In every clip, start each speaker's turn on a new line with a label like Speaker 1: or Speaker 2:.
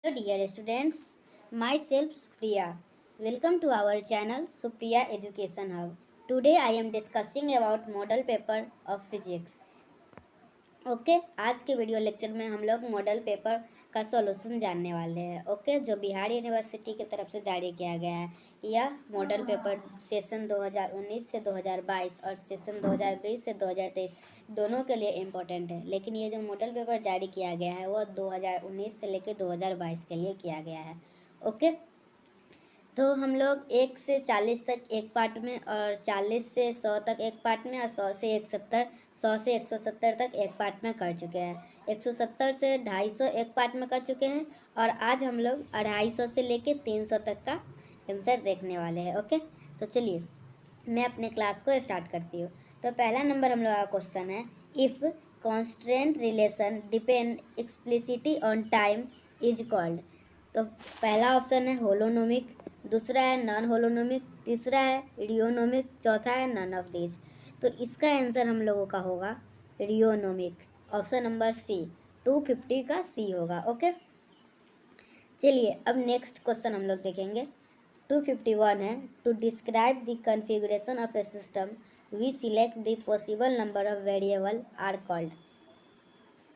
Speaker 1: Hello dear students, myself Supriya. Welcome to our channel Supriya Education Hub. Today I am discussing about model paper of physics. Okay आज के video lecture में हम लोग model paper का solution जानने वाले हैं। जो बिहार यूनिवर्सिटी की तरफ से जारी किया गया है। यह मॉडल पेपर सेशन 2019 से 2022 और सेशन 2020 से 2023 दोनों के लिए इम्पोर्टेंट है, लेकिन ये जो मॉडल पेपर जारी किया गया है वह 2019 से लेकर 2022 के लिए किया गया है। ओके, तो हम लोग 1 से 40 तक एक पार्ट में और 40 से 100 तक एक पार्ट में और 100 से 170 तक एक पार्ट में कर चुके हैं। 170 से 250 एक पार्ट में कर चुके हैं और आज हम लोग 250 से लेके 300 तक का आंसर देखने वाले हैं। ओके, तो चलिए मैं अपने क्लास को स्टार्ट करती हूँ। तो पहला नंबर हम लोग का क्वेश्चन है, if constant relation depend explicitly on time is called. तो पहला ऑप्शन है होलोनोमिक, दूसरा है नॉन होलोनोमिक, तीसरा है रियोनोमिक, चौथा है नन ऑफ दीज। तो इसका आंसर हम लोगों का होगा रियोनोमिक, ऑप्शन नंबर सी, 250 का सी होगा। ओके, चलिए अब नेक्स्ट क्वेश्चन हम लोग देखेंगे। 251 है, to describe the configuration of a system we select the possible number of variable are called.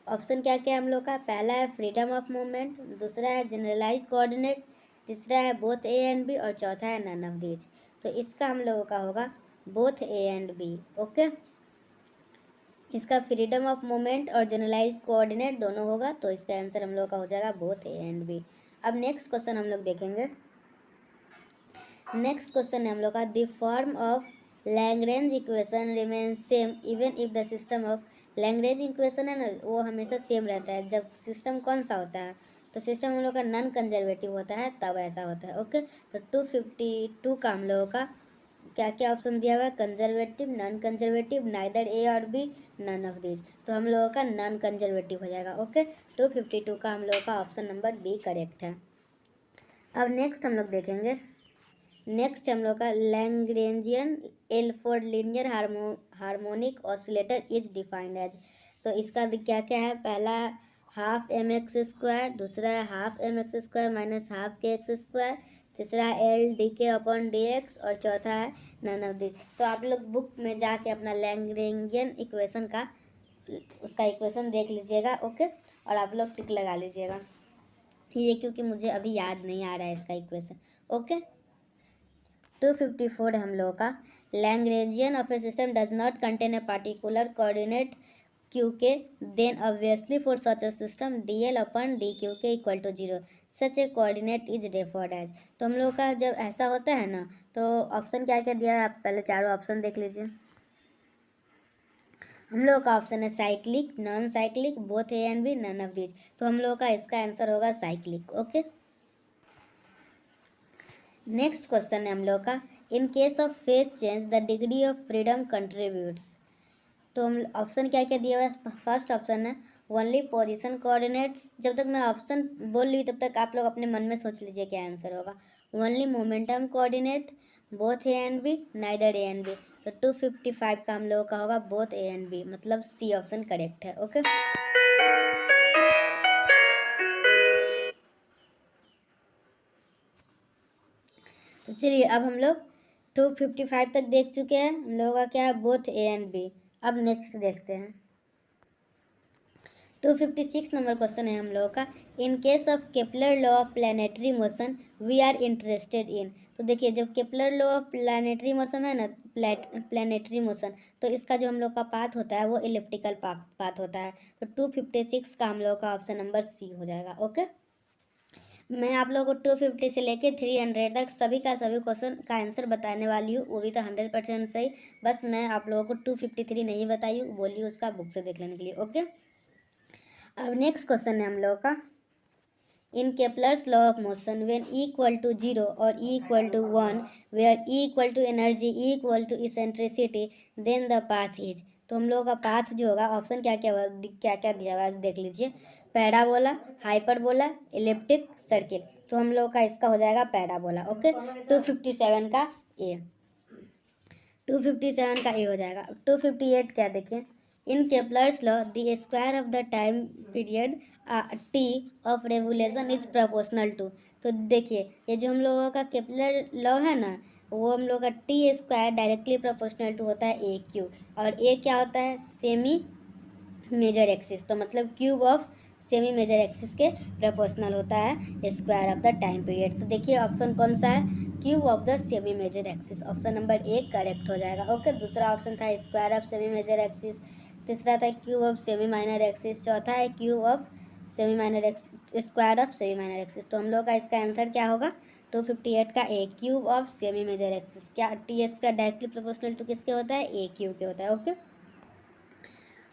Speaker 1: Option क्या क्या है हम लोग का, पहला है फ्रीडम ऑफ मूवमेंट, दूसरा है जनरलाइज कोऑर्डिनेट, तीसरा है बोथ ए एंड बी और चौथा है नन ऑफ दीज। तो इसका हम लोगों का होगा both A and B. Okay, इसका फ्रीडम ऑफ मूवमेंट और जनरलाइज कोऑर्डिनेट दोनों होगा, तो इसका आंसर हम लोग का हो जाएगा बोथ ए एंड बी। अब नेक्स्ट क्वेश्चन हम लोग देखेंगे। नेक्स्ट क्वेश्चन है हम लोग का, the form of Lagrange equation remain same even if the system of Lagrange equation है ना, वो हमेशा सेम रहता है जब सिस्टम कौन सा होता है, तो सिस्टम हम लोग का नॉन कंजर्वेटिव होता है तब ऐसा होता है। ओके, तो 252 का हम लोगों का क्या क्या ऑप्शन दिया हुआ है, कंजर्वेटिव, नॉन कंजर्वेटिव, नाइदर ए और बी, नन ऑफ दीज। तो हम लोगों का नॉन कंजर्वेटिव हो जाएगा। ओके, 252 का हम लोगों का ऑप्शन नंबर बी करेक्ट है। अब नेक्स्ट हम लोग देखेंगे। नेक्स्ट हम लोग का Lagrangian L for linear harmonic oscillator is defined as. तो इसका क्या क्या है, पहला हाफ एम एक्स स्क्वायर, दूसरा है half M X square minus half K X square, तीसरा है एल डी के अपॉन डी एक्स और चौथा है नन ऑफ दिस। तो आप लोग बुक में जाके अपना लैग्रेंजियन इक्वेशन का उसका इक्वेशन देख लीजिएगा। ओके, और आप लोग टिक लगा लीजिएगा ये, क्योंकि मुझे अभी याद नहीं आ रहा है इसका इक्वेशन। ओके, 254 हम लोगों का, Lagrangian of a system does not contain a particular coordinate q k, then obviously for such a system d L upon d q k equal to 0 such a coordinate is referred as. तो हम लोग का जब ऐसा होता है ना, तो ऑप्शन क्या क्या दिया है, आप पहले चारों ऑप्शन देख लीजिए। हम लोग का ऑप्शन है cyclic, non cyclic, both A and B, none of these. तो हम लोग का इसका आंसर होगा साइक्लिक। ओके, नेक्स्ट क्वेश्चन है हम लोग का, in case of phase change the degree of freedom contributes. तो हम ऑप्शन क्या क्या दिया हुआ है, फर्स्ट ऑप्शन है ओनली पोजीशन कोऑर्डिनेट्स। जब तक मैं ऑप्शन बोल रही तब तक आप लोग अपने मन में सोच लीजिए क्या आंसर होगा। Only momentum coordinate, both A and B, neither A and B. तो 255 का हम लोगों का होगा बोथ ए एंड बी, मतलब सी ऑप्शन करेक्ट है। ओके, तो चलिए अब हम लोग 255 तक देख चुके हैं। हम लोगों का क्या है, बोथ ए एंड बी। अब नेक्स्ट देखते हैं। 256 नंबर क्वेश्चन है हम लोगों का, in case of Kepler law of planetary motion we are interested in. तो देखिए जब Kepler law of planetary motion है ना, प्लानिटरी मोशन, तो इसका जो हम लोग का पाथ होता है वो इलिप्टिकल पाथ होता है। तो 256 का हम लोग का ऑप्शन नंबर सी हो जाएगा। ओके, मैं आप लोगों को 250 से लेके 300 तक सभी का सभी क्वेश्चन का आंसर बताने वाली हूँ, वो भी तो 100% सही। बस मैं आप लोगों को 253 नहीं बताई हूँ, बोली उसका बुक से देख लेने के लिए। ओके, अब नेक्स्ट क्वेश्चन है हम लोगों का, in Kepler's law of motion when e equal to 0 और e equal to 1 where e equal to energy, e equal to eccentricity, then the path is. तो हम लोगों का पाथ जो होगा, ऑप्शन क्या क्या दिया हुआ है देख लीजिए, पैराबोला, हाइपरबोला, इलिप्टिक, सर्किल। तो हम लोग का इसका हो जाएगा पैराबोला। ओके, 257 का ए, 257 का ए हो जाएगा। 258 क्या देखें, in Kepler's law the square of the time period T of revolution is proportional to. तो देखिए ये जो हम लोगों का केपलर लॉ है ना, वो हम लोग का T square directly proportional to होता है ए क्यू, और ए क्या होता है, सेमी मेजर एक्सिस। तो मतलब cube of semi major axis के प्रोपोर्शनल होता है square of the time period. तो देखिए ऑप्शन कौन सा है, cube of the semi major axis. Option number 1 correct हो जाएगा। ओके, दूसरा ऑप्शन था square of semi major axis, तीसरा था cube of semi minor axis, चौथा है cube of semi minor axis, square of semi minor axis. तो हम लोग का इसका आंसर क्या होगा, 258 का a, cube of semi major axis. क्या T square directly proportional to किसके होता है, ए क्यू के होता है। ओके,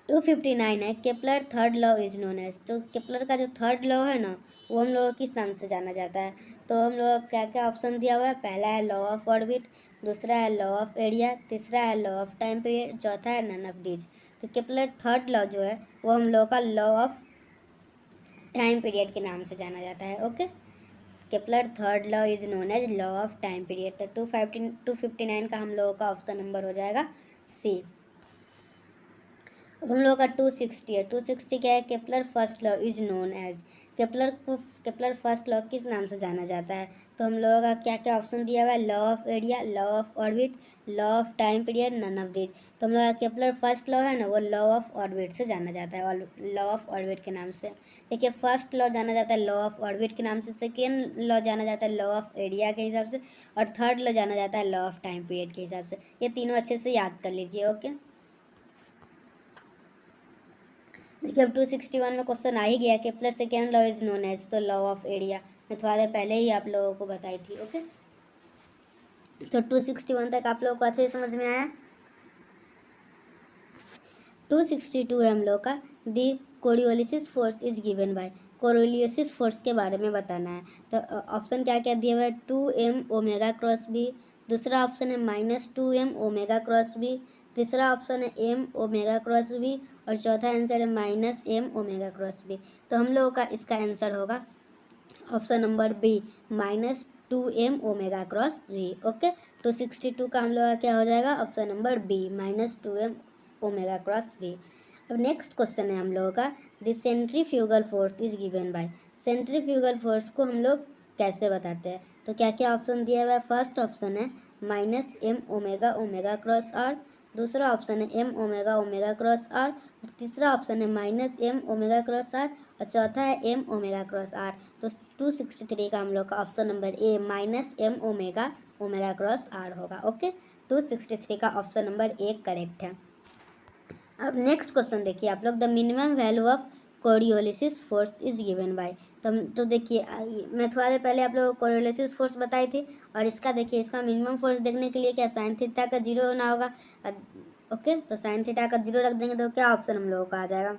Speaker 1: 259 है, Kepler third law is known as. तो केपलर का जो थर्ड लॉ है ना, वो हम लोग किस नाम से जाना जाता है। तो हम लोग क्या क्या ऑप्शन दिया हुआ है, पहला है लॉ ऑफ ऑर्बिट, दूसरा है लॉ ऑफ एरिया, तीसरा है लॉ ऑफ टाइम पीरियड, चौथा है नन ऑफ दीज। तो केपलर थर्ड लॉ जो है वो हम लोग का लॉ ऑफ टाइम पीरियड के नाम से जाना जाता है। Okay, Kepler third law is known as law of time period. तो 259 का हम लोगों का ऑप्शन नंबर हो जाएगा सी। अब हम लोग का 260 है, 260 क्या है, Kepler first law is known as. Kepler first law किस नाम से जाना जाता है। तो हम लोगों का क्या क्या ऑप्शन दिया हुआ है, law of area, law of orbit, law of time period, none of this. तो हम लोग का केपलर फर्स्ट लॉ है ना, वो लॉ ऑफ ऑर्बिट से जाना जाता है, और लॉ ऑफ ऑर्बिट के नाम से। देखिए फर्स्ट लॉ जाना जाता है लॉ ऑफ ऑर्बिट के नाम से, सेकेंड लॉ जाना जाता है लॉ ऑफ एरिया के हिसाब से, और थर्ड लॉ जाना जाता है लॉ ऑफ टाइम पीरियड के हिसाब से। ये तीनों अच्छे से याद कर लीजिए। ओके, देखिए अब 261 में क्वेश्चन आ ही गया, Kepler second law is known as, तो लॉ ऑफ एरिया मैं थोड़ा देर पहले ही आप लोगों को बताई थी। ओके, तो 261 तक आप लोगों को अच्छे से समझ में आया। 262 है हम लोग का, the Coriolis force is given by. Coriolis force के बारे में बताना है। तो ऑप्शन क्या क्या दिया हुआ है, 2m ओमेगा क्रॉस बी, दूसरा ऑप्शन है -2m ओमेगा क्रॉस बी, तीसरा ऑप्शन है m ओमेगा क्रॉस बी, और चौथा आंसर है -m ओमेगा क्रॉस बी। तो हम लोगों का इसका आंसर होगा option number B, -2m omega cross B. Okay, 262 का हम लोग का क्या हो जाएगा, option number B, -2m omega cross B. अब नेक्स्ट क्वेश्चन है हम लोगों का, the centrifugal force is given by. Centrifugal force को हम लोग कैसे बताते हैं। तो क्या क्या ऑप्शन दिया हुआ है, फर्स्ट ऑप्शन है -m omega omega cross R, दूसरा ऑप्शन है m omega omega cross R, और तीसरा ऑप्शन है -m ओमेगा क्रॉस आर, और चौथा है m ओमेगा क्रॉस आर। तो 263 का हम लोग का option number A -m omega omega cross R होगा। ओके, 263 का ऑप्शन नंबर 1 करेक्ट है। अब नेक्स्ट क्वेश्चन देखिए आप लोग, the minimum value of कोरियोलिसिस force is given bye. तो देखिए मैं थोड़ा देर पहले आप लोगों को कोरियोलिसिस फोर्स बताई थी, और इसका देखिए इसका मिनिमम फोर्स देखने के लिए क्या साइन थीटा का 0 होना होगा। ओके, तो साइन थीटा का 0 रख देंगे तो क्या ऑप्शन हम लोगों का आ जाएगा,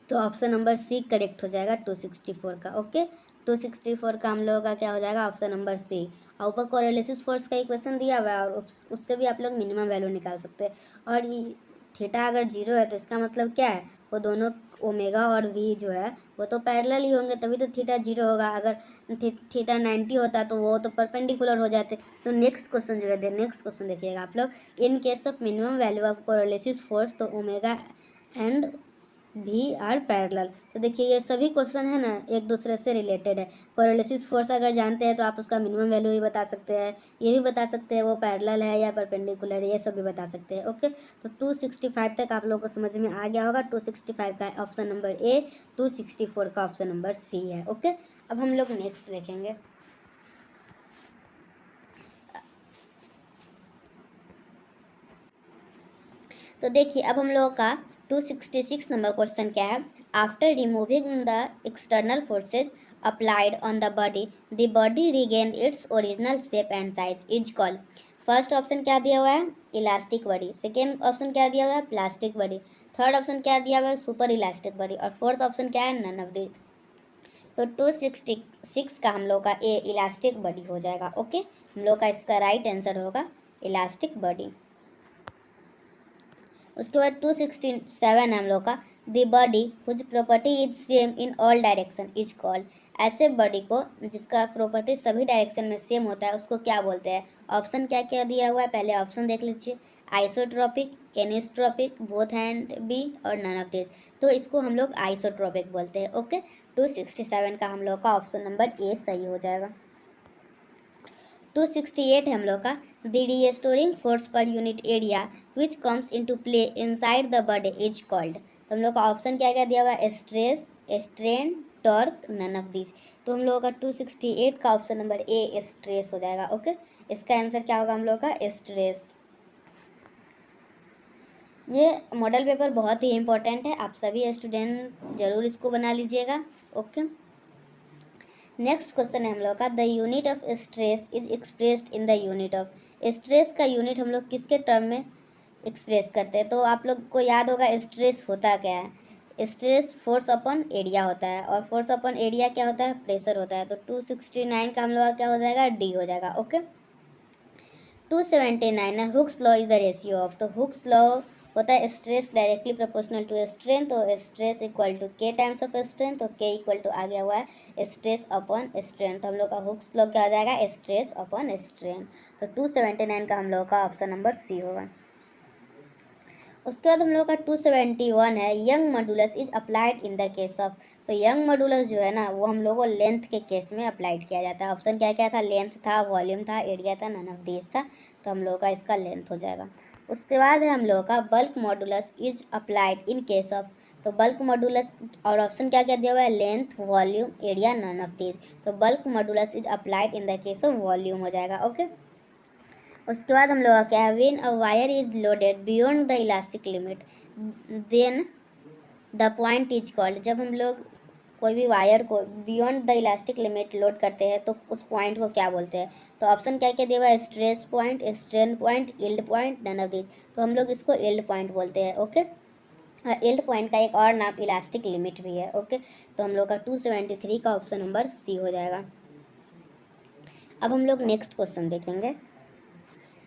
Speaker 1: तो ऑप्शन नंबर सी करेक्ट हो जाएगा 264 का। ओके, 264 का हम लोगों का क्या हो जाएगा, ऑप्शन नंबर सी। और ऊपर कोरियोलिसिस फोर्स का एक क्वेश्चन दिया हुआ है, और उससे भी आप लोग मिनिमम वैल्यू निकाल सकते हैं। और ये थीटा अगर 0 है तो इसका मतलब क्या है, वो दोनों ओमेगा और वी जो है वो तो पैरेलल ही होंगे, तभी तो थीटा 0 होगा। अगर थीटा 90 होता तो वो तो परपेंडिकुलर हो जाते। तो नेक्स्ट क्वेश्चन जो है, नेक्स्ट क्वेश्चन देखिएगा आप लोग, इन case of minimum value of कोरियोलिसिस force, तो ओमेगा एंड भी आर पैरेलल। तो देखिए ये सभी क्वेश्चन है ना एक दूसरे से रिलेटेड है। कोरियोलिसिस फोर्स अगर जानते हैं तो आप उसका मिनिमम वैल्यू भी बता सकते हैं, ये भी बता सकते हैं वो पैरेलल है या परपेंडिकुलर है, ये सब भी बता सकते हैं। ओके, तो 265 तक आप लोगों को समझ में आ गया होगा। 265 का ऑप्शन नंबर ए, 264 का ऑप्शन नंबर सी है। ओके, अब हम लोग नेक्स्ट देखेंगे। तो देखिए अब हम लोगों का 266 नंबर क्वेश्चन क्या है, after removing the external forces applied on the body regain its original shape and size is called. First option क्या दिया हुआ है, इलास्टिक बॉडी, सेकेंड ऑप्शन क्या दिया हुआ है, प्लास्टिक बॉडी, थर्ड ऑप्शन क्या दिया हुआ है, सुपर इलास्टिक बॉडी, और फोर्थ ऑप्शन क्या है, नन ऑफ दिस। तो 266 का हम लोग का ए इलास्टिक बॉडी हो जाएगा। ओके, हम लोग का इसका राइट आंसर होगा इलास्टिक बॉडी। उसके बाद 267 है हम लोग का, the body whose property is same in all direction is called. ऐसे बॉडी को जिसका प्रॉपर्टी सभी डायरेक्शन में सेम होता है उसको क्या बोलते हैं। ऑप्शन क्या क्या दिया हुआ है, पहले ऑप्शन देख लीजिए, isotropic, anisotropic, both and B, और नन ऑफ दिस। तो इसको हम लोग आइसोट्रॉपिक बोलते हैं। ओके, 267 का हम लोग का ऑप्शन नंबर ए सही हो जाएगा। 268 है हम लोग का, the restoring force per unit area which comes into play inside the body is called. तो हम लोग का ऑप्शन क्या क्या दिया हुआ है, stress, strain, torque, none of this. तो हम लोगों का 268 का ऑप्शन नंबर ए स्ट्रेस हो जाएगा। ओके, इसका आंसर क्या होगा हम लोग का, स्ट्रेस। ये मॉडल पेपर बहुत ही इंपॉर्टेंट है, आप सभी स्टूडेंट जरूर इसको बना लीजिएगा। ओके, नेक्स्ट क्वेश्चन है हम लोग का, the unit of stress is expressed in the unit of. Stress का यूनिट हम लोग किसके टर्म में एक्सप्रेस करते हैं? तो आप लोग को याद होगा स्ट्रेस होता क्या है, स्ट्रेस फोर्स अपॉन एरिया होता है, और फोर्स अपॉन एरिया क्या होता है, प्रेशर होता है। तो 269 का हम लोग का क्या हो जाएगा, डी हो जाएगा। ओके, 279 है, Hooke's law is the ratio of. तो हुक्स लॉ होता है stress directly proportional to strain. तो stress equal to K times of strain, तो के इक्वल टू आ गया हुआ है स्ट्रेस अपॉन स्ट्रेन। तो हम लोग का हुक्स लॉ क्या हो जाएगा, स्ट्रेस अपॉन स्ट्रेन। तो 279 का हम लोग का ऑप्शन नंबर सी होगा। उसके बाद हम लोग का 271 है, young modulus is applied in the case of. तो यंग मॉडुलस जो है ना, वो हम लोग को लेंथ के केस में अप्लाइड किया जाता है। ऑप्शन क्या क्या था, लेंथ था, वॉल्यूम था, एरिया था, नन ऑफ दिस था। तो हम लोग का इसका लेंथ हो जाएगा। उसके बाद है हम लोग का bulk modulus is applied in case of. तो बल्क मॉडुलस और ऑप्शन क्या क्या दिया हुआ है, length, volume, area, none of this. तो bulk modulus is applied in the case of volume हो जाएगा। ओके, उसके बाद हम लोग का क्या है, when a wire is loaded beyond the elastic limit then the point is called. जब हम लोग कोई भी वायर को beyond the elastic limit load करते हैं तो उस पॉइंट को क्या बोलते हैं? तो ऑप्शन क्या क्या दिया हुआ है, stress point, strain point, yield point, none of this. तो हम लोग इसको यील्ड पॉइंट बोलते हैं। ओके, यील्ड पॉइंट का एक और नाम इलास्टिक लिमिट भी है। ओके, तो हम लोग का 273 का ऑप्शन नंबर सी हो जाएगा। अब हम लोग नेक्स्ट क्वेश्चन देखेंगे।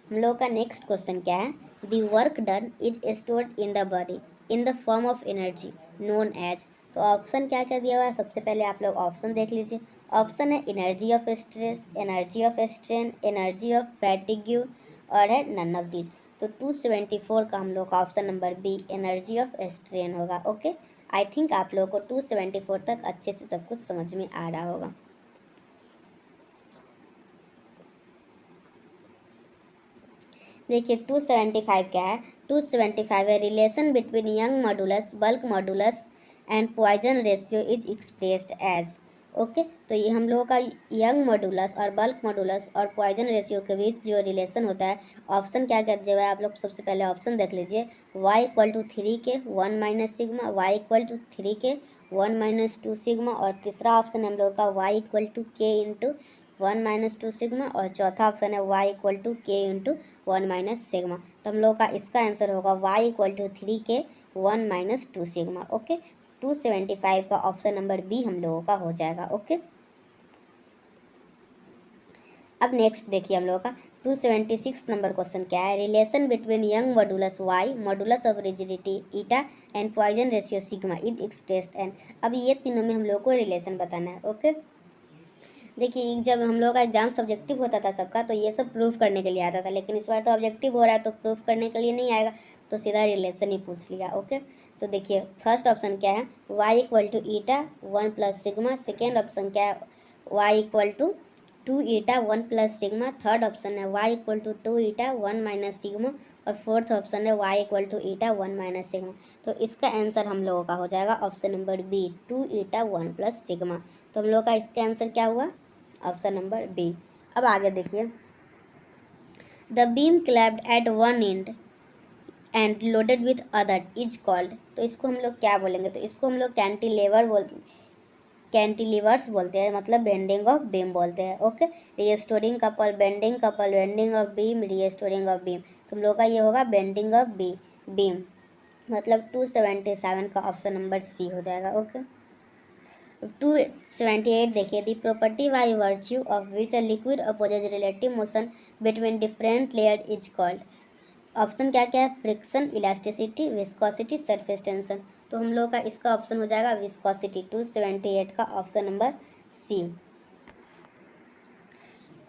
Speaker 1: हम लोग का नेक्स्ट क्वेश्चन क्या है, the work done is stored in the body in the form of energy known as. तो ऑप्शन क्या क्या दिया हुआ है, सबसे पहले आप लोग ऑप्शन देख लीजिए। ऑप्शन है energy of stress, energy of strain, energy of fatigue, और है नन ऑफ दिस। तो 274 का हम लोग का option number B energy of strain होगा। ओके, आई थिंक आप लोगों को 274 तक अच्छे से सब कुछ समझ में आ रहा होगा। देखिए 275 क्या है, 275 है, relation between Young modulus, bulk modulus and Poisson ratio is expressed as. Okay, तो ये हम लोगों का यंग मॉडुलस और बल्क मॉडुलस और पॉइजन रेशियो के बीच जो रिलेशन होता है, ऑप्शन क्या क्या दिया हुआ है आप लोग सबसे पहले ऑप्शन देख लीजिए। y इक्वल टू 3 के 1 minus sigma, Y equal to 3 के 1 माइनस 2 सिग्मा, और तीसरा ऑप्शन हम लोग का y इक्वल टू के इंटू 1 माइनस 2 सिग्मा, और चौथा ऑप्शन है y इक्वल टू के इंटू 1 माइनस सिग्मा। तो हम लोग का इसका आंसर होगा y इक्वल टू 3 के 1 माइनस 2 सिग्मा। ओके, 275 का ऑप्शन नंबर बी हम लोगों का हो जाएगा। ओके, अब नेक्स्ट देखिए हम लोगों का 276 नंबर क्वेश्चन क्या है, relation between Young modulus Y, modulus of rigidity eta and Poisson ratio sigma is expressed and. अब ये तीनों में हम लोग को रिलेशन बताना है। ओके, देखिए जब हम लोग का एग्जाम सब्जेक्टिव होता था सबका, तो ये सब प्रूफ करने के लिए आता था, लेकिन इस बार तो ऑब्जेक्टिव हो रहा है तो प्रूफ करने के लिए नहीं आएगा, तो सीधा रिलेशन ही पूछ लिया। ओके, तो देखिए फर्स्ट ऑप्शन क्या है, y equal to eta 1 plus sigma. Second option क्या है, y equal to 2 eta 1 plus sigma. Third option है y equal to 2 eta 1 minus sigma, और फोर्थ ऑप्शन है y equal to eta 1 minus sigma. तो इसका answer हम लोगों का हो जाएगा option number B 2 eta 1 plus sigma. तो हम लोग का इसका आंसर क्या हुआ, ऑप्शन नंबर बी। अब आगे देखिए, the beam clamped at one end and loaded with other is called. तो इसको हम लोग क्या बोलेंगे, तो इसको हम लोग कैंटिलीवर्स बोलते हैं, मतलब बेंडिंग ऑफ बीम बोलते हैं। Okay, restoring couple, bending couple, bending of beam, restoring of beam. तुम लोग का ये होगा बेंडिंग ऑफ बीम, मतलब 277 का ऑप्शन नंबर सी हो जाएगा। ओके, 278 देखिए, दी property by virtue of which a liquid opposes relative motion between different layer is called. Option क्या क्या है, friction, elasticity, viscosity, surface tension. तो हम लोग का इसका ऑप्शन हो जाएगा विस्कोसिटी, 278 का ऑप्शन नंबर सी।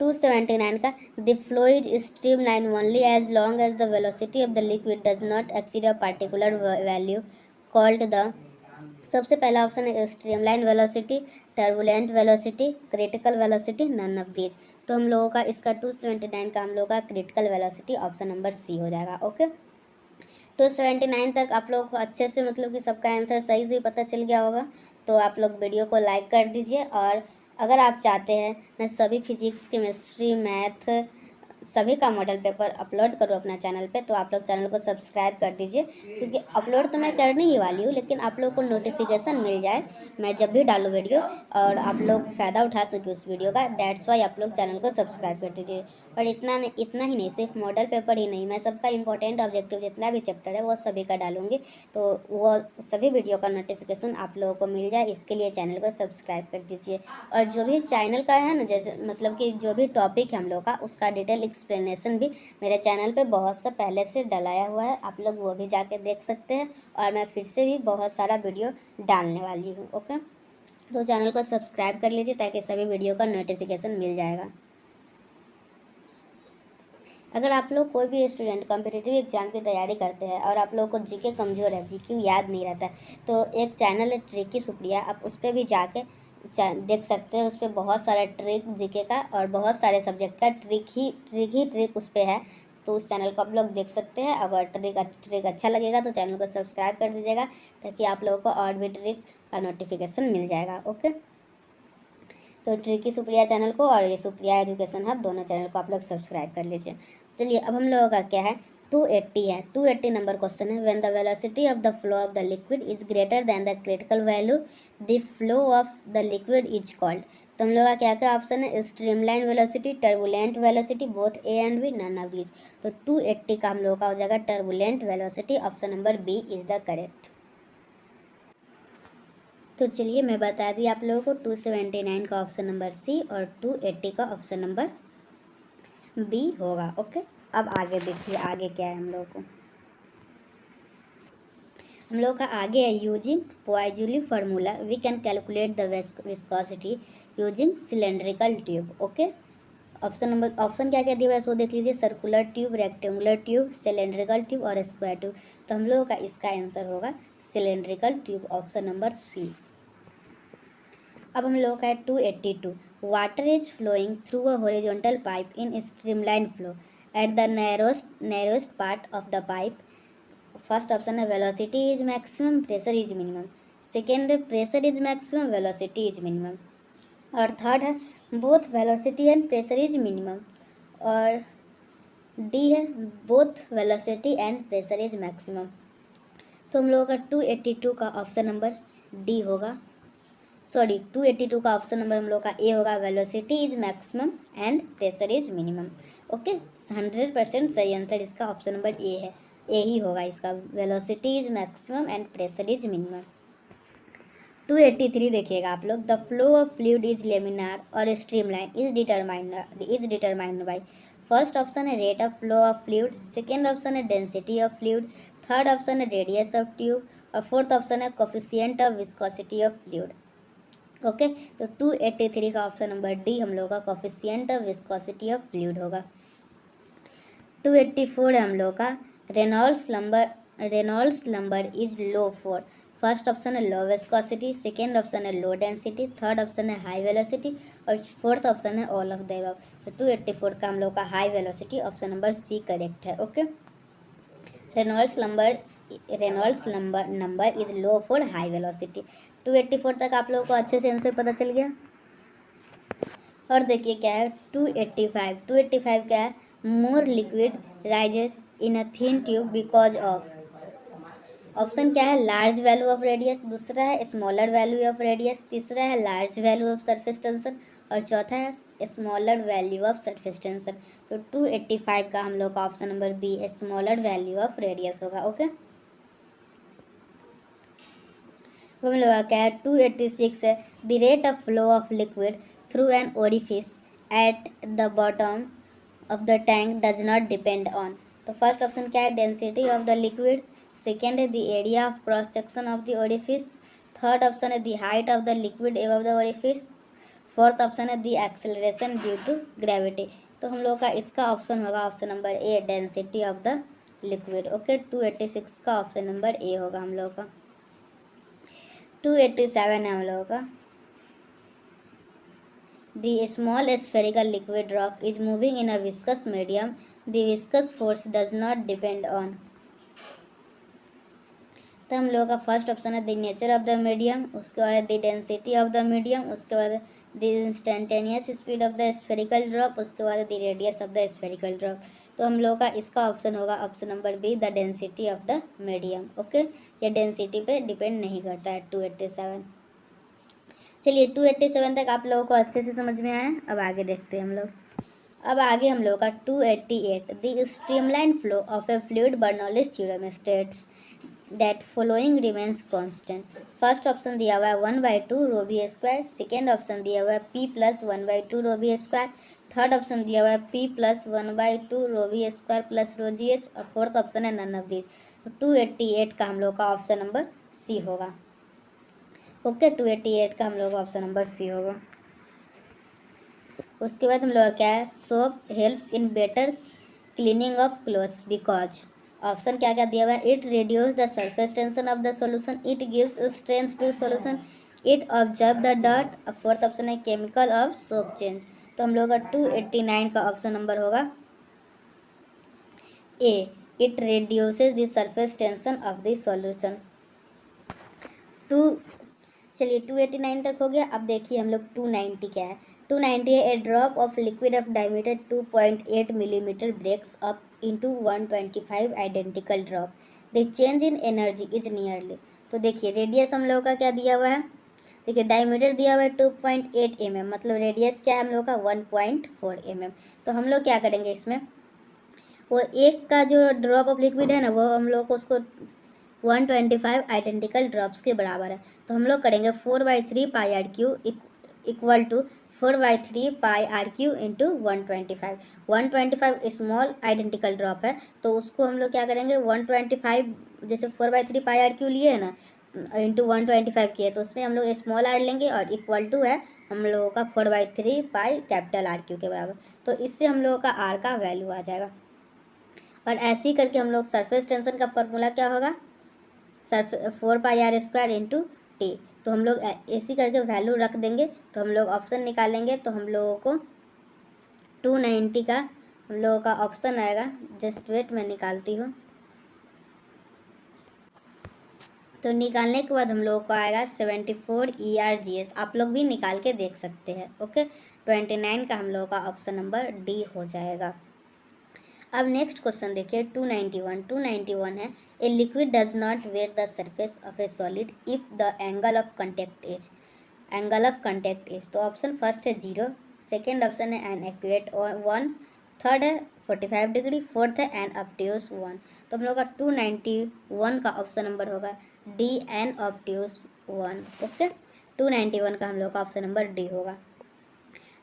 Speaker 1: 279 का the flow is streamline only as long as the velocity of the liquid does not exceed a particular value called the. सबसे पहला ऑप्शन है streamline velocity, turbulent velocity, critical velocity, none of these. तो हम लोगों का इसका 279 का हम लोगों का critical velocity option number C हो जाएगा। ओके, 279 तक आप लोग को अच्छे से मतलब कि सबका आंसर सही से पता चल गया होगा। तो आप लोग वीडियो को लाइक कर दीजिए, और अगर आप चाहते हैं मैं सभी फिजिक्स, केमिस्ट्री, मैथ सभी का मॉडल पेपर अपलोड करूँ अपना चैनल पे, तो आप लोग चैनल को सब्सक्राइब कर दीजिए, क्योंकि अपलोड तो मैं करने ही वाली हूँ, लेकिन आप लोग को नोटिफिकेशन मिल जाए मैं जब भी डालूँ वीडियो, और आप लोग फ़ायदा उठा सके उस वीडियो का। दैट्स वाई आप लोग चैनल को सब्सक्राइब कर दीजिए। और इतना ही नहीं, सिर्फ मॉडल पेपर ही नहीं, मैं सबका इंपॉर्टेंट ऑब्जेक्टिव जितना भी चैप्टर है वो सभी का डालूंगी, तो वो सभी वीडियो का नोटिफिकेशन आप लोगों को मिल जाए, इसके लिए चैनल को सब्सक्राइब कर दीजिए। और जो भी चैनल का है ना, जैसे मतलब कि जो भी टॉपिक है हम लोग का, उसका डिटेल एक्सप्लेनेशन भी मेरे चैनल पे बहुत सा पहले से डलाया हुआ है, आप लोग वो भी जाके देख सकते हैं। और मैं फिर से भी बहुत सारा वीडियो डालने वाली हूँ। ओके, तो चैनल को सब्सक्राइब कर लीजिए ताकि सभी वीडियो का नोटिफिकेशन मिल जाएगा। अगर आप लोग कोई भी स्टूडेंट कॉम्पिटिटिव एग्जाम की तैयारी करते हैं और आप लोग को जीके कमज़ोर है, जीके याद नहीं रहता है, तो एक चैनल है ट्रिकी सुप्रिया, आप उस पर भी जाके देख सकते हैं। उस पर बहुत सारा ट्रिक जीके का और बहुत सारे सब्जेक्ट का ट्रिक उस पर है, तो उस चैनल को आप लोग देख सकते हैं। अगर ट्रिक अच्छा लगेगा तो चैनल को सब्सक्राइब कर दीजिएगा, ताकि आप लोगों को और भी ट्रिक का नोटिफिकेशन मिल जाएगा। ओके, तो ट्रिकी सुप्रिया चैनल को और ये सुप्रिया एजुकेशन हब दोनों चैनल को आप लोग सब्सक्राइब कर लीजिए। चलिए, अब हम लोगों का क्या है, 280 है। 280 नंबर क्वेश्चन है, when the velocity of the flow of the liquid is greater then the critical value the flow of the liquid is called. तो हम लोग का क्या क्या ऑप्शन है, streamline velocity, turbulent velocity, both A and B, none of these. तो 280 का हम लोग का हो जाएगा turbulent velocity, option number B is the correct. तो चलिए मैं बता दी आप लोगों को 279 का ऑप्शन नंबर सी और 280 का ऑप्शन नंबर बी होगा। ओके, अब आगे देखिए आगे क्या है हम लोगों को। हम लोग का आगे है, using Poiseuille formula we can calculate the viscosity using cylindrical tube. Okay, option क्या क्या दिया हुआ है सो देख लीजिए, circular tube, rectangular tube, cylindrical tube और स्क्वायर ट्यूब। तो हम लोगों का इसका आंसर होगा cylindrical tube, option number C. अब हम लोग का है 282, water is flowing through a horizontal pipe in streamline flow at the narrowest part of the pipe. First option है velocity is maximum, pressure is minimum. Second है pressure is maximum, velocity is minimum. और third है both velocity and pressure is minimum. और D है both velocity and pressure is maximum. तो हम लोगों का 282 का ऑप्शन नंबर डी होगा, सॉरी 282 का ऑप्शन नंबर हम लोग का ए होगा, velocity is maximum and pressure is minimum. Okay, 100% सही आंसर इसका ऑप्शन नंबर ए है, ए ही होगा इसका, velocity is maximum and pressure is minimum. 283 देखिएगा आप लोग, the flow of fluid is laminar और streamline is determined by. First option है rate of flow of fluid, second option है density of fluid, third option है radius of tube और fourth option है coefficient of viscosity of fluid. Okay, तो 283 का option number D हम लोग का coefficient of viscosity of fluid होगा। 284 है हम लोग का, Reynolds number is low for. First option है लो विस्कोसिटी, सेकेंड ऑप्शन है लो डेंसिटी, थर्ड ऑप्शन है हाई वेलोसिटी और फोर्थ ऑप्शन है ऑल ऑफ द अबव। तो 284 का हम लोग का high velocity, option number C correct है। Okay, Reynolds number is low for high velocity. 284 तक आप लोगों को अच्छे से आंसर पता चल गया। और देखिए क्या है 285 क्या है, more liquid rises in a thin tube because of. Option क्या है, लार्ज वैल्यू ऑफ रेडियस, दूसरा है स्मॉलर वैल्यू ऑफ रेडियस, तीसरा है large value of surface tension और चौथा है smaller value of surface tension. तो 285 का हम लोग का ऑप्शन नंबर बी है, स्मॉलर वैल्यू ऑफ रेडियस होगा। ओके, हम लोग क्या है 286 है, the rate of flow of liquid through an orifice eight the bottom of the tank does not depend on. तो फर्स्ट ऑप्शन क्या है, density of the liquid, second है the area of cross section of the orifice, third option है the height of the liquid above the orifice, fourth option है the acceleration due to gravity. तो हम लोग का इसका ऑप्शन होगा option number A, density of the liquid. Okay, 286 का option number ए होगा हम लोग का। 287 है हम लोगों का। The small spherical liquid drop is moving in a viscous medium. The viscous force does not depend on। तो हम लोगों का फर्स्ट ऑप्शन है the nature of the medium, उसके बाद the density of the medium, उसके बाद the instantaneous speed of the spherical drop, उसके बाद the radius of the spherical drop. तो हम लोगों का इसका ऑप्शन होगा option number B, the density of the medium. Okay, ये डेंसिटी पे डिपेंड नहीं करता है 287। चलिए 287 तक आप लोगों को अच्छे से समझ में आया। अब आगे देखते हैं हम लोग। अब आगे हम लोग का 288, the streamline flow of a fluid Bernoulli's theorem states that following remains constant. First option दिया हुआ है 1/2 rho v square, second option दिया हुआ है p + 1/2 rho v square, third option दिया हुआ है p + 1/2 rho v square plus rho g h, और फोर्थ ऑप्शन है नन ऑफ दीज। तो 288 का हम लोग का ऑप्शन नंबर सी होगा। ओके, 288 का हम लोग का ऑप्शन नंबर सी होगा। उसके बाद हम लोग क्या है, soap helps in better cleaning of clothes because. Option क्या क्या दिया हुआ है, it reduce the surface tension of the solution, it gives strength to solution, it observe the dirt, fourth option है केमिकल ऑफ सोप चेंज। तो हम लोग का 289 का ऑप्शन नंबर होगा A, it reduces the surface tension of the solution. चलिए 289 तक हो गया। अब देखिए हम लोग 290 क्या है। 290 है, a drop of liquid of diameter 2.8 millimetre breaks up into 125 identical drop, the change in energy is nearly. तो देखिए रेडियस हम लोगों का क्या दिया हुआ है, देखिए डायमीटर दिया हुआ है 2.8 mm, मतलब रेडियस क्या है हम लोग का 1.4 mm। तो हम लोग क्या करेंगे इसमें, वो एक का जो ड्रॉप ऑफ लिक्विड है ना, वो हम लोग को उसको 125 आइडेंटिकल ड्रॉप्स के बराबर है। तो हम लोग करेंगे 4/3 pi r cube equal to 4/3 pi r cube into 125। 125 small identical drop है, तो उसको हम लोग क्या करेंगे 125, जैसे 4/3 पाई आर क्यू लिए है ना इंटू 125 किए, तो उसमें हम लोग स्मॉल आर लेंगे और इक्वल टू है हम लोगों का 4/3 पाई कैपिटल आर क्यू के बराबर। तो इससे हम लोगों का आर का वैल्यू आ जाएगा। और ऐसे ही करके हम लोग सरफेस टेंशन का फॉर्मूला क्या होगा, 4πr² इंटू टी। तो हम लोग ऐसी करके वैल्यू रख देंगे, तो हम लोग ऑप्शन निकालेंगे, तो हम लोगों को 290 का हम लोगों का ऑप्शन आएगा। जस्ट वेट, मैं निकालती हूँ। तो निकालने के बाद हम लोगों को आएगा 74 ERGS। आप लोग भी निकाल के देख सकते हैं। ओके, 29 का हम लोगों का ऑप्शन नंबर डी हो जाएगा। अब नेक्स्ट क्वेश्चन देखिए 291 है, a liquid does not wet the surface of a solid if the angle of contact is. तो ऑप्शन फर्स्ट है 0, सेकेंड ऑप्शन है एन एक्यूरेट 1, थर्ड है 45 डिग्री, फोर्थ है एन ऑब्ट्यूस 1। तो हम लोग का 291 का ऑप्शन नंबर होगा डी, एन ऑब्ट्यूस 1। ओके, 291 का हम लोग का ऑप्शन नंबर डी होगा।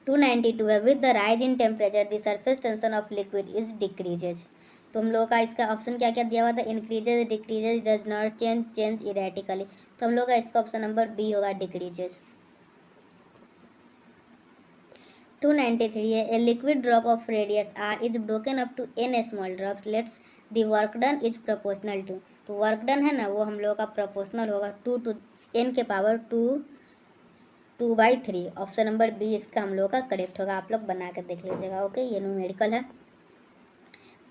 Speaker 1: 292 है, with the rise in temperature the surface tension of liquid is decreases. तो हम लोग का इसका ऑप्शन क्या क्या दिया हुआ था, increases, decreases, does not change erratically. तो हम लोग का इसका ऑप्शन नंबर बी होगा, डिक्रीजेज। 293 है, a liquid drop of radius r is broken up to n small drop lets the work done is proportional to. तो वर्क डन है ना, वो हम लोग का प्रोपोर्शनल होगा 2 to n के पावर 2/3। ऑप्शन नंबर बी इसका हम लोग का करेक्ट होगा। आप लोग बना कर देख लीजिएगा। ओके, ये न्यूमेरिकल है।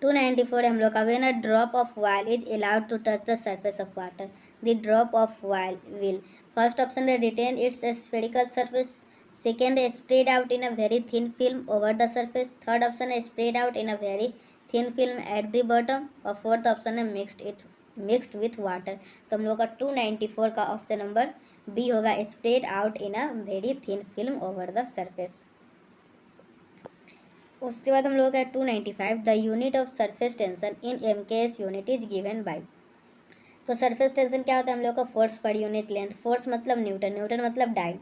Speaker 1: 294 हम लोग का, when a drop of oil is allowed to touch the surface of water the drop of oil will. First option है retain its spherical surface, second है spread out in a very thin film over the surface, third option है spread out in a very thin film at the bottom, और fourth option है mixed with water. तो हम लोग का 294 का option number B होगा, spread out in a very thin film over the surface. उसके बाद हम लोग का 295, the unit of surface tension in MKS unit is given bye. तो सरफेस टेंशन क्या होता है हम लोग का, force per unit length, force मतलब न्यूटन, न्यूटन मतलब डाइन,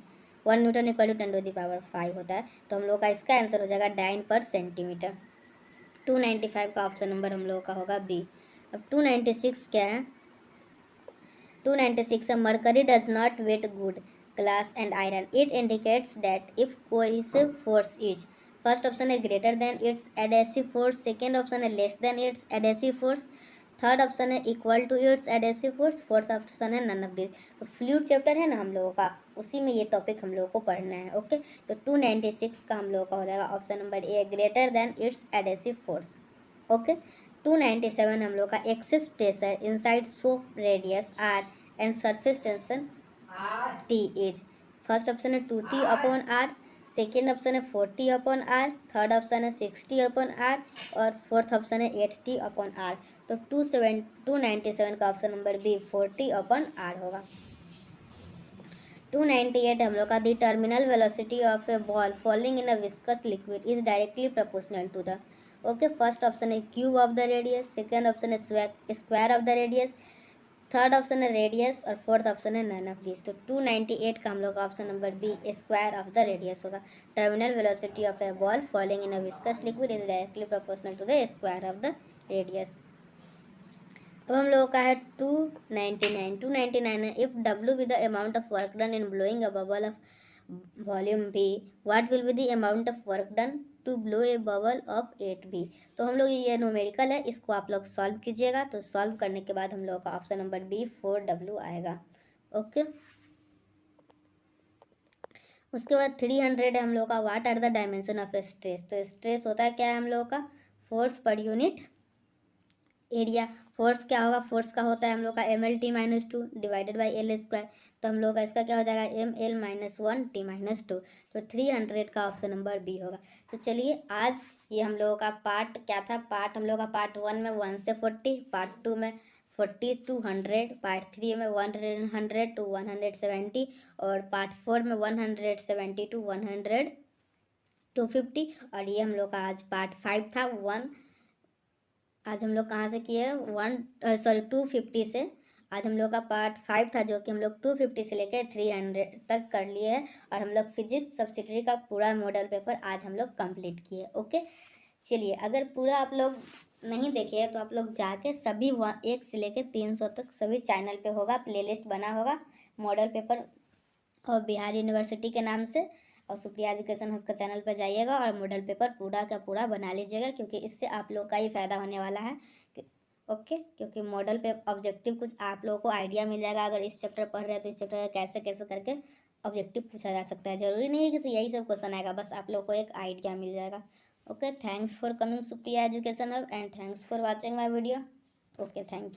Speaker 1: 1 न्यूटन इक्वल टू 10⁵ होता है। तो हम लोग का इसका आंसर हो जाएगा डाइन पर सेंटीमीटर। 295 का ऑप्शन नंबर हम लोग का होगा बी। अब 296 क्या है, 296 है, mercury does not wet good glass and iron. It indicates that if cohesive force is, first option is greater than its adhesive force, second option is less than its adhesive force, third option है equal to its adhesive force, fourth option है none of this. तो fluid chapter है ना हम लोगों का, उसी में ये टॉपिक हम लोगों को पढ़ना है। ओके, तो 296 का हम लोगों का हो जाएगा option number A, greater than it's adhesive force. Okay, 297 हम लोग का excess pressure inside soap radius R and surface tension T is, first option है 2t upon are, second option है 40 अपॉन आर, थर्ड ऑप्शन है 60 upon r और fourth option है 8t upon r. तो 297 का option number B 40 upon r होगा। 298 हम लोग का the terminal velocity of a ball falling in a viscous liquid is directly proportional to the, okay, first option है cube of the radius, second option है square of the radius, third option है radius और fourth option है none of this. तो 298 का हम लोग का option number B square of the radius होगा। Terminal velocity of a ball falling in a viscous liquid is directly proportional to the square of the radius. अब हम लोगों का है 299 है, if W with the amount of work done in blowing a bubble of volume B, what will be the amount of work done to blow a bubble of 8b। तो हम लोग ये न्यूमेरिकल है, इसको आप लोग सॉल्व कीजिएगा। तो सॉल्व करने के बाद हम लोगों का ऑप्शन नंबर बी 4w आएगा। ओके, उसके बाद 300 है हम लोग का, what are the dimension of stress. तो स्ट्रेस होता है क्या है हम लोग का, force per unit area. Force क्या होगा, फोर्स का होता है हम लोग का mL/t-2 divided by L square. तो हम लोग का इसका क्या हो जाएगा mL-1t-2। तो 300 का ऑप्शन नंबर बी होगा। तो चलिए आज ये हम लोगों का पार्ट क्या था, पार्ट हम लोग का पार्ट 1 में 1 से 40, पार्ट 2 में 40 to 100, पार्ट 3 में 100 to 170 और पार्ट 4 में 170 to 100 250। और ये हम लोग का आज पार्ट 5 था। आज हम लोग कहाँ से किए, 250 से। आज हम लोग का पार्ट 5 था जो कि हम लोग 250 से लेकर 300 तक कर लिए हैं और हम लोग फिजिक्स सब्सिडरी का पूरा मॉडल पेपर आज हम लोग कंप्लीट किए। ओके, चलिए अगर पूरा आप लोग नहीं देखे तो आप लोग जाके सभी 1 से लेकर 300 तक सभी चैनल पे होगा, प्लेलिस्ट बना होगा मॉडल पेपर और बिहार यूनिवर्सिटी के नाम से, और सुप्रिया एजुकेशन हब का चैनल पर जाइएगा और मॉडल पेपर पूरा का पूरा बना लीजिएगा, क्योंकि इससे आप लोग का ही फ़ायदा होने वाला है। ओके, क्योंकि मॉडल पे ऑब्जेक्टिव कुछ आप लोगों को आइडिया मिल जाएगा। अगर इस चैप्टर पढ़ रहे हैं तो इस चैप्टर का कैसे कैसे करके ऑब्जेक्टिव पूछा जा सकता है। ज़रूरी नहीं है कि यही सब क्वेश्चन आएगा, बस आप लोग को एक आइडिया मिल जाएगा। Okay, thanks for coming Supriya education hub and thanks for watching my video. Okay, thank you.